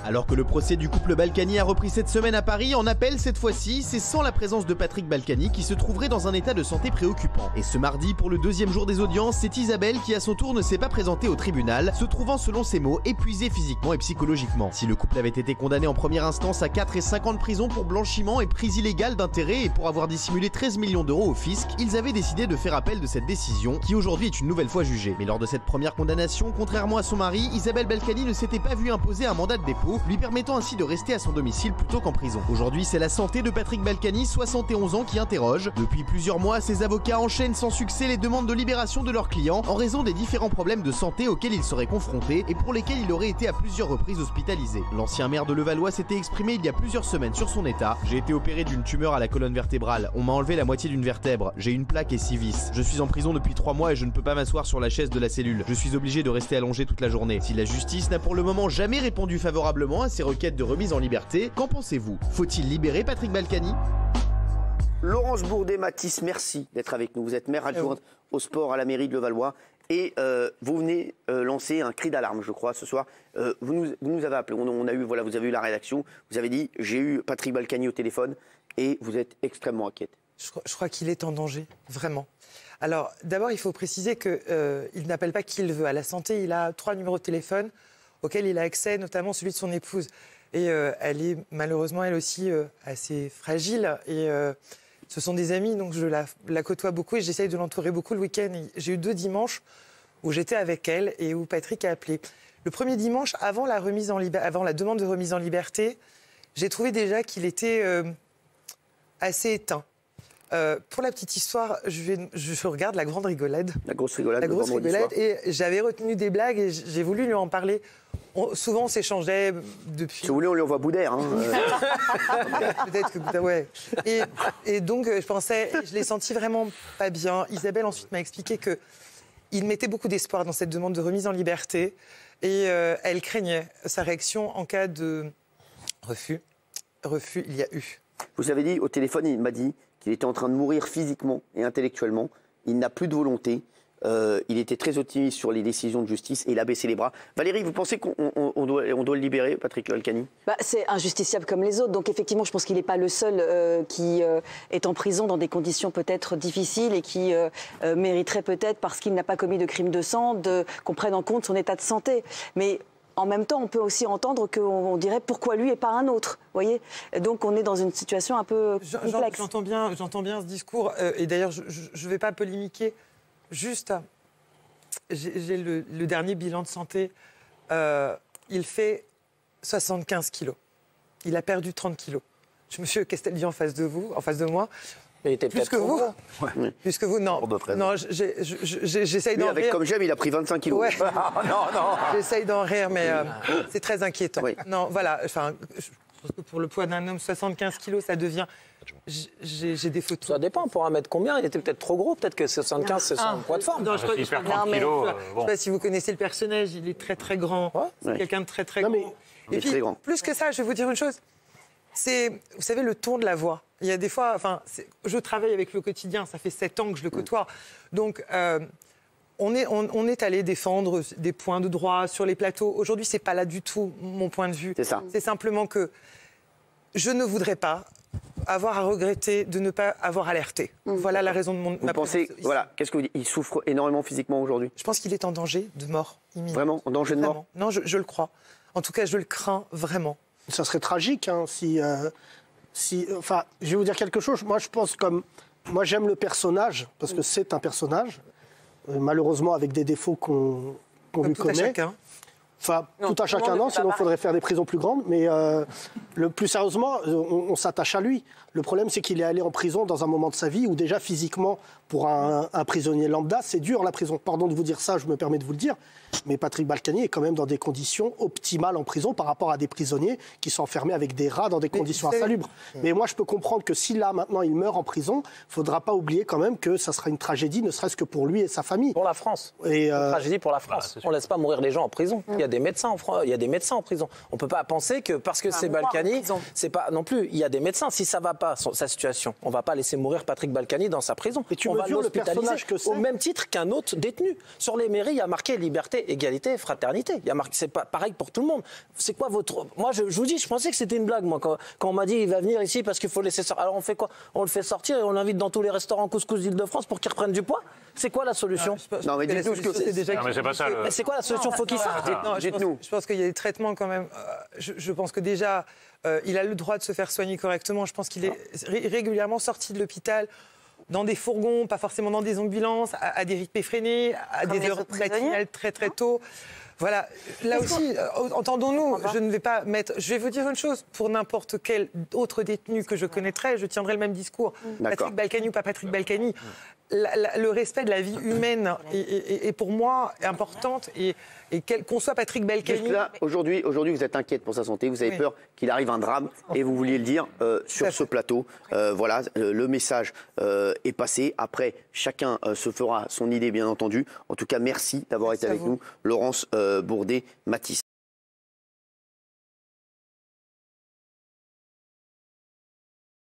Alors que le procès du couple Balkany a repris cette semaine à Paris, en appel cette fois-ci, c'est sans la présence de Patrick Balkany qui se trouverait dans un état de santé préoccupant. Et ce mardi, pour le deuxième jour des audiences, c'est Isabelle qui à son tour ne s'est pas présentée au tribunal, se trouvant selon ses mots épuisée physiquement et psychologiquement. Si le couple avait été condamné en première instance à 4 et 5 ans de prison pour blanchiment et prise illégale d'intérêts et pour avoir dissimulé 13 millions d'euros au fisc, ils avaient décidé de faire appel de cette décision qui aujourd'hui est une nouvelle fois jugée. Mais lors de cette première condamnation, contrairement à son mari, Isabelle Balkany ne s'était pas vue imposer un mandat de dépôt, lui permettant ainsi de rester à son domicile plutôt qu'en prison. Aujourd'hui, c'est la santé de Patrick Balkany, 71 ans, qui interroge. Depuis plusieurs mois, ses avocats enchaînent sans succès les demandes de libération de leurs clients en raison des différents problèmes de santé auxquels il serait confronté et pour lesquels il aurait été à plusieurs reprises hospitalisé. L'ancien maire de Levallois s'était exprimé il y a plusieurs semaines sur son état. J'ai été opéré d'une tumeur à la colonne vertébrale. On m'a enlevé la moitié d'une vertèbre. J'ai une plaque et 6 vis. Je suis en prison depuis 3 mois et je ne peux pas m'asseoir sur la chaise de la cellule. Je suis obligé de rester allongé toute la journée. Si la justice n'a pour le moment jamais répondu favorablement à ces requêtes de remise en liberté, qu'en pensez-vous? Faut-il libérer Patrick Balkany? Laurence Bourdet-Mathis, merci d'être avec nous. Vous êtes maire adjointe au sport à la mairie de Levallois et vous venez lancer un cri d'alarme, je crois, ce soir. Vous nous avez appelé, on a eu, voilà, vous avez eu la rédaction, vous avez dit j'ai eu Patrick Balkany au téléphone et vous êtes extrêmement inquiète. Je crois qu'il est en danger, vraiment. Alors, d'abord, il faut préciser qu'il n'appelle pas qui il veut. À la santé, il a 3 numéros de téléphone auxquels il a accès, notamment celui de son épouse. Et elle est malheureusement, elle aussi, assez fragile. Et ce sont des amis, donc je la côtoie beaucoup et j'essaye de l'entourer beaucoup le week-end. J'ai eu 2 dimanches où j'étais avec elle et où Patrick a appelé. Le premier dimanche, avant la demande de remise en liberté, j'ai trouvé déjà qu'il était assez éteint. Pour la petite histoire, je regarde La Grande Rigolade. La grosse rigolade. La grosse rigolade. Et j'avais retenu des blagues et j'ai voulu lui en parler. Souvent, on s'échangeait depuis... Si vous voulez, on lui envoie Boudère. Hein. Peut-être que... Ouais. Et donc, je pensais... Je l'ai senti vraiment pas bien. Isabelle, ensuite, m'a expliqué qu'il mettait beaucoup d'espoir dans cette demande de remise en liberté. Et elle craignait sa réaction en cas de refus. Refus, il y a eu. Vous avez dit, au téléphone, il m'a dit qu'il était en train de mourir physiquement et intellectuellement. Il n'a plus de volonté. Il était très optimiste sur les décisions de justice et il a baissé les bras. Valérie, vous pensez qu'on doit le libérer, Patrick Balkany? C'est injusticiable comme les autres. Donc effectivement, je pense qu'il n'est pas le seul qui est en prison dans des conditions peut-être difficiles et qui mériterait peut-être, parce qu'il n'a pas commis de crime de sang, qu'on prenne en compte son état de santé. Mais en même temps, on peut aussi entendre qu'on dirait pourquoi lui et pas un autre. Voyez, donc on est dans une situation un peu complexe. J'entends bien ce discours. Et d'ailleurs, je ne vais pas polémiquer. Juste, j'ai le dernier bilan de santé. Il fait 75 kilos. Il a perdu 30 kilos. Monsieur Castaldi en face de moi. Il était plus que vous. Ouais. Plus que vous, non. Non, j'essaye d'en rire. Avec comme j'aime, il a pris 25 kilos. Ouais. non. J'essaye d'en rire, mais c'est très inquiétant. Oui. Non, voilà. Enfin, je pense que pour le poids d'un homme, 75 kilos, ça devient... J'ai des photos. Ça dépend, pour un mètre combien? Il était peut-être trop gros, peut-être que 75, c'est son poids de forme. Non, je S'il perd 30 kilos, ne sais pas si vous connaissez le personnage, il est très très grand. Ouais. C'est quelqu'un de très très Non, grand. mais Et puis, très grand. plus que ça, je vais vous dire une chose. C'est, vous savez, le ton de la voix. Il y a des fois, enfin, je travaille avec le quotidien, ça fait 7 ans que je le côtoie. Donc, on est allé défendre des points de droit sur les plateaux. Aujourd'hui, c'est pas là du tout mon point de vue. C'est ça. C'est simplement que je ne voudrais pas avoir à regretter de ne pas avoir alerté. Voilà la raison de ma Vous pensez, présence ici. voilà, qu'est-ce que vous dites? Il souffre énormément physiquement aujourd'hui? Je pense qu'il est en danger de mort imminente. Vraiment? En danger de mort? Vraiment. Non, je le crois. En tout cas, je le crains vraiment. Ça serait tragique hein, enfin, je vais vous dire quelque chose. Moi, je pense comme... Moi, j'aime le personnage, parce que c'est un personnage, malheureusement avec des défauts qu'on lui tout connaît. à chacun. Enfin, Non, tout à tout le chacun, monde non, n'est pas sinon il pareil. faudrait faire des prisons plus grandes. Mais le plus sérieusement, on s'attache à lui. Le problème, c'est qu'il est allé en prison dans un moment de sa vie où déjà physiquement, pour un prisonnier lambda, c'est dur la prison. Pardon de vous dire ça, je me permets de vous le dire. Mais Patrick Balkany est quand même dans des conditions optimales en prison par rapport à des prisonniers qui sont enfermés avec des rats dans des conditions insalubres. Mais moi, je peux comprendre que si là, maintenant, il meurt en prison, il ne faudra pas oublier quand même que ça sera une tragédie, ne serait-ce que pour lui et sa famille. Pour la France. Et, Une tragédie pour la France. On ne laisse pas mourir les gens en prison. Il y y a des médecins en France, il y a des médecins en prison. On peut pas penser que parce que c'est Balkany, c'est pas non plus. Il y a des médecins. Si ça va pas sa situation, on va pas laisser mourir Patrick Balkany dans sa prison. Et tu on va mesures le l'hospitaliser personnage que c'est. au même titre qu'un autre détenu. Sur les mairies, il y a marqué liberté, égalité, fraternité. Il y a marqué, c'est pas pareil pour tout le monde. C'est quoi votre... Moi, je vous dis, je pensais que c'était une blague, moi, quand on m'a dit il va venir ici parce qu'il faut laisser sortir. Alors on fait quoi? On le fait sortir et on l'invite dans tous les restaurants couscous d'Île-de-France pour qu'il reprenne du poids? C'est quoi la solution? Non, mais dites-nous ce que c'est. déjà. Non, mais c'est pas ça. C'est quoi la solution? Faut qu'il sorte. Dites-nous. Je pense qu'il y a des traitements quand même. Je pense que déjà, il a le droit de se faire soigner correctement. Je pense qu'il est régulièrement sorti de l'hôpital dans des fourgons, pas forcément dans des ambulances, à des rythmes effrénés, à Comme des les heures autres prisonniers. matinales très très tôt. Voilà, là aussi, entendons-nous, je ne vais pas mettre... Je vais vous dire une chose, pour n'importe quel autre détenu que je connaîtrais, je tiendrai le même discours. D'accord. Patrick Balkany ou pas Patrick Balkany, le respect de la vie humaine est pour moi importante et qu'on soit Patrick Balkany... Juste là, aujourd'hui, vous êtes inquiète pour sa santé, vous avez peur qu'il arrive un drame et vous vouliez le dire sur ce plateau. Voilà, le message est passé. Après, chacun se fera son idée, bien entendu. En tout cas, merci d'avoir été avec nous, Laurence Bourdet-Mathis.